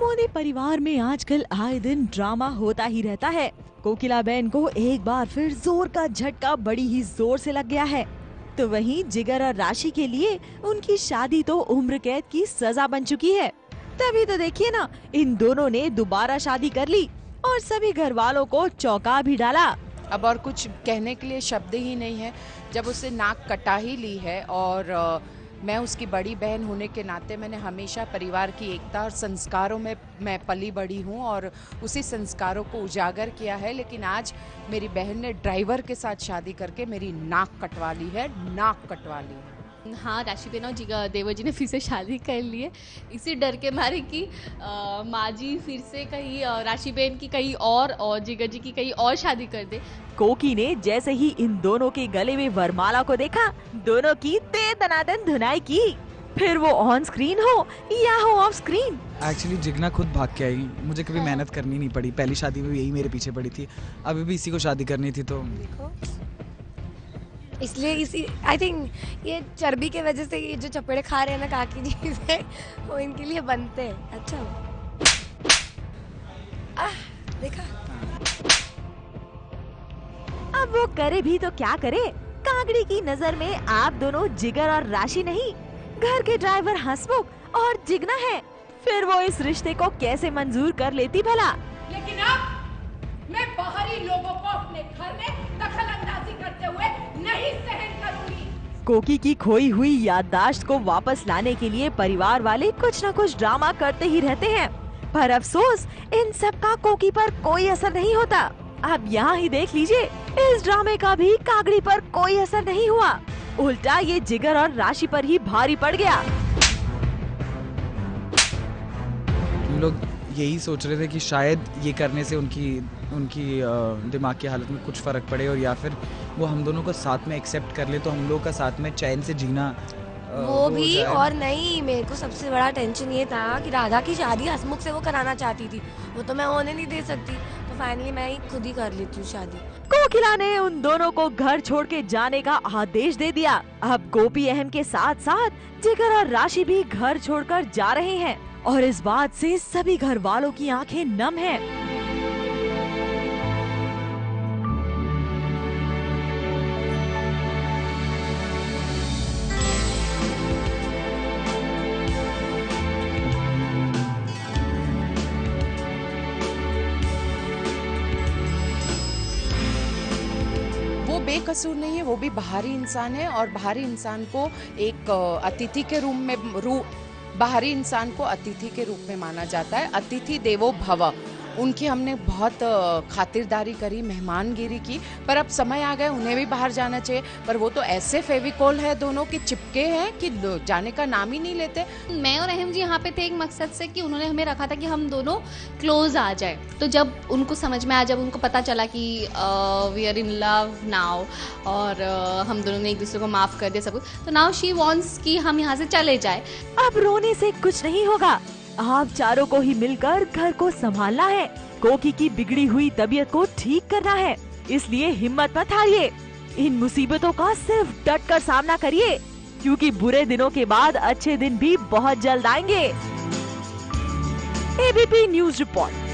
मोदी परिवार में आजकल आए दिन ड्रामा होता ही रहता है। कोकिला बहन को एक बार फिर जोर का झटका बड़ी ही जोर से लग गया है। तो वहीं जिगर और राशि के लिए उनकी शादी तो उम्र कैद की सजा बन चुकी है। तभी तो देखिए ना, इन दोनों ने दोबारा शादी कर ली और सभी घर वालों को चौंका भी डाला। अब और कुछ कहने के लिए शब्द ही नहीं है। जब उसे नाक कटा ही ली है और मैं उसकी बड़ी बहन होने के नाते मैंने हमेशा परिवार की एकता और संस्कारों में मैं पली बड़ी हूँ और उसी संस्कारों को उजागर किया है। लेकिन आज मेरी बहन ने ड्राइवर के साथ शादी करके मेरी नाक कटवा ली है, नाक कटवा ली है। हाँ, राशि बहन और देवर जी ने फिर से शादी कर ली है, इसी डर के मारे कि माँ जी फिर से कहीं राशि बहन की कहीं और जिगर जी की कहीं और शादी कर दे। कोकी ने जैसे ही इन दोनों के गले में वरमाला को देखा, दोनों की ते दनादन धुनाई की, फिर वो ऑन स्क्रीन हो या हो ऑफ स्क्रीन। एक्चुअली जिगना खुद भाग के आई, मुझे कभी मेहनत करनी नहीं पड़ी। पहली शादी में भी यही मेरे पीछे पड़ी थी, अभी भी इसी को शादी करनी थी। तो इसलिए इसी आई थिंक ये चर्बी के वजह से ये जो चपेड़े खा रहे हैं ना काकी जी से, वो इनके लिए बनते हैं। अच्छा देखा। अब वो करे भी तो क्या करे, कागड़ी की नजर में आप दोनों जिगर और राशि नहीं, घर के ड्राइवर हंसमुख और जिगना है। फिर वो इस रिश्ते को कैसे मंजूर कर लेती भला। लेकिन अब मैं बाहरी लोगों को अपने घर में दखल अंदाजी करते हुए नहीं सहन करूंगी। कोकी की खोई हुई याददाश्त को वापस लाने के लिए परिवार वाले कुछ न कुछ ड्रामा करते ही रहते हैं, पर अफसोस इन सब का कोकी पर कोई असर नहीं होता। अब यहाँ ही देख लीजिए, इस ड्रामे का भी कागड़ी पर कोई असर नहीं हुआ, उल्टा ये जिगर और राशि पर ही भारी पड़ गया। हम लोग यही सोच रहे थे कि शायद ये करने से उनकी दिमाग की हालत में कुछ फ़र्क पड़े और या फिर वो हम दोनों को साथ में एक्सेप्ट कर ले, तो हम लोग का साथ में चैन से जीना वो भी। और नहीं, मेरे को सबसे बड़ा टेंशन ये था कि राधा की शादी हसमुख से वो कराना चाहती थी, वो तो मैं होने नहीं दे सकती, तो फाइनली मैं ही खुद ही कर लेती हूँ शादी। कोकिला ने उन दोनों को घर छोड़ के जाने का आदेश दे दिया। अब गोपी अहम के साथ साथ जिगर और राशि भी घर छोड़कर जा रहे हैं और इस बात से सभी घर वालों की आंखें नम हैं। बेकसूर नहीं है, वो भी बाहरी इंसान है और बाहरी इंसान को एक अतिथि के बाहरी इंसान को अतिथि के रूप में माना जाता है। अतिथि देवो भव, उनकी हमने बहुत खातिरदारी करी, मेहमानगिरी की, पर अब समय आ गया उन्हें भी बाहर जाना चाहिए। पर वो तो ऐसे फेविकोल है दोनों की चिपके हैं कि जाने का नाम ही नहीं लेते। मैं और अहम जी यहाँ पे थे एक मकसद से कि उन्होंने हमें रखा था कि हम दोनों क्लोज आ जाए। तो जब उनको समझ में आया, जब उनको पता चला कि we are in love now और हम दोनों ने एक दूसरे को माफ़ कर दिया सब कुछ, तो नाउ शी वॉन्ट्स कि हम यहाँ से चले जाए। अब रोने से कुछ नहीं होगा, आप चारों को ही मिलकर घर को संभालना है, कोकी की बिगड़ी हुई तबीयत को ठीक करना है। इसलिए हिम्मत मत हारिए, इन मुसीबतों का सिर्फ डट कर सामना करिए, क्योंकि बुरे दिनों के बाद अच्छे दिन भी बहुत जल्द आएंगे। ABP news report.